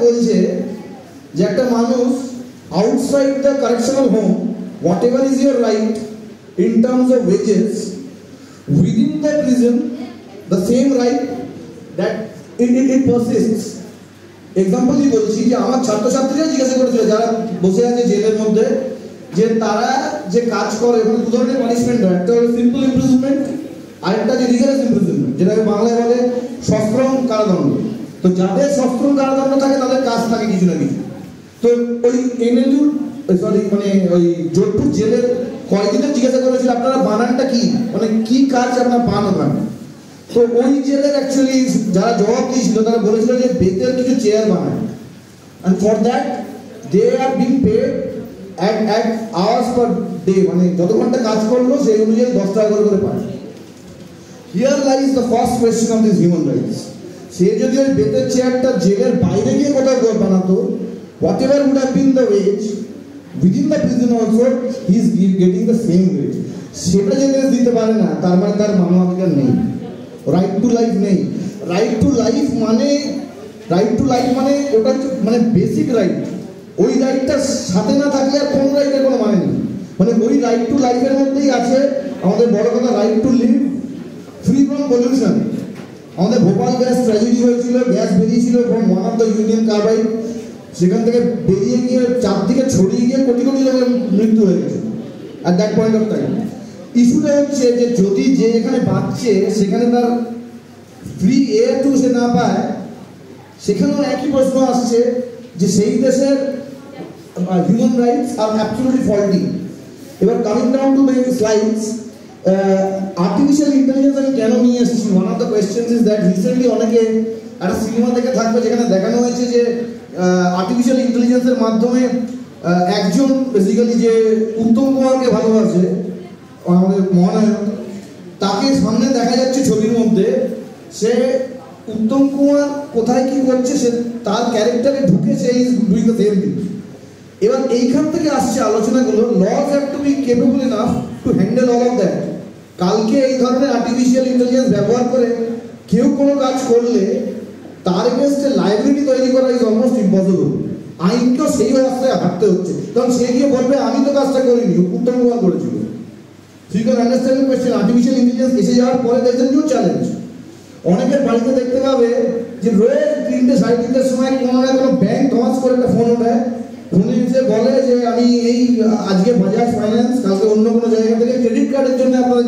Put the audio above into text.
বলছে যে একটা মানুষ outside the correctional home whatever is your right in terms of wages within the prison the same right that it persists. Example দিয়ে বলছি যে আমার ছাত্রছাত্রীরা জিজ্ঞাসা করেছিল যারা বসে আছে জেলের মধ্যে যে তারা যে কাজ করে ওখানে দু ধরনের পানিশমেন্ট হয়, একটা হলো সিম্পল ইমপ্রিজনমেন্ট আর একটা যে রিগারাস ইমপ্রিজনমেন্ট, যেটাকে বাংলায় বলে সশ্রম কারাদণ্ড। তো যাদের সশ্রম কারাদণ্ড থাকে তাদের কাজ থাকে কিছু না কিছু। তো ওই এনএলইউ মানে ওই যোধপুর জেলের কয়েকদিনের জিজ্ঞাসা করেছিল আপনারা বানানটা কি, মানে কি কাজ আপনার পান ওখানে। তো ওই জেলের অ্যাকচুয়ালি যারা জবাব দিয়েছিল তারা বলেছিল যে বেতের কিছু চেয়ার বানায়, and for that they are being paid at hours per day, মানে যত ঘন্টা কাজ করলো সেই অনুযায়ী 10 টাকা করে পায়। Here lies the first question of these human rights. সে যদি ওই বেতের চেয়ারটা জেলের বাইরে গিয়ে কোথাও ঘর বানাতো, whatever would have been the wage within the prison also he is getting the same wage. সেটা যে দিতে পারে না তার মানে তার মানবাধিকার নেই, রাইট টু লাইফ নেই। রাইট টু লাইফ মানে ওটা মানে বেসিক রাইট। ওই রাইটটার সাথে না থাকলে আর কোন রাইটের কোনো মানে নেই। মানে ওই রাইট টু লাইফের মধ্যেই আছে আমাদের বড় কথা right to live free from pollution. আমাদের ভোপাল গ্যাস ট্র্যাজেডি হয়েছিল, গ্যাস বেরিয়েছিল from one of the Union Carbide, সেখান থেকে বেরিয়ে গিয়ে চারদিকে ছড়িয়ে গিয়ে কোটি কোটি লোকের মৃত্যু হয়ে গেছে at that point of time. ইস্যুটা হচ্ছে যে যদি যে এখানে বাঁচছে সেখানে তার ফ্রি এয়ার টু সে না পায়, সেখানেও একই প্রশ্ন আসছে যে সেই দেশের human rights are absolutely faulty. এবার coming down to the slides, artificial intelligence আমি কেন নিয়ে এসেছি, one of the questions is that recently অনেকে একটা সিনেমা দেখে থাকবে যেখানে দেখানো হয়েছে যে আর্টিফিশিয়াল ইন্টেলিজেন্সের মাধ্যমে একজন বেসিক্যালি যে উত্তম কুমারকে ভালোবাসে আমাদের মহানায়ক, তাকে সামনে দেখা যাচ্ছে ছবির মধ্যে, সে উত্তম কুমার কোথায় কি করছে সে তার ক্যারেক্টারে ঢুকে সে is doing the same thing. এবার এইখান থেকে আসছে আলোচনাগুলো, laws have to be capable enough to handle all of that. কালকে এই ধরনের আর্টিফিশিয়াল ইন্টেলিজেন্স ব্যবহার করে কেউ কোনো কাজ করলে তার এগেনস্টে লাইবিলিটি তৈরি করা ইজ অলমোস্ট ইম্পসিবল। আইনকেও সেই রাস্তায় হাঁটতে হচ্ছে, কারণ সে গিয়ে বলবে আমি তো কাজটা করিনি, উত্তম কুমার করেছিল। So you can understand the question. Artificial intelligence এসে যাওয়ার পরে there is a new challenge. অনেকের বাড়িতে দেখতে পাবে যে রোজ 3টে 3:30টার সময় কোনো না কোনো ব্যাংক ধস করে একটা ফোন ওঠায়, ফোনে এসে বলে যে আমি এই আজকে বাজাজ ফাইন্যান্স, কালকে অন্য কোনো জায়গা থেকে ক্রেডিট কার্ডের জন্য আপনাদের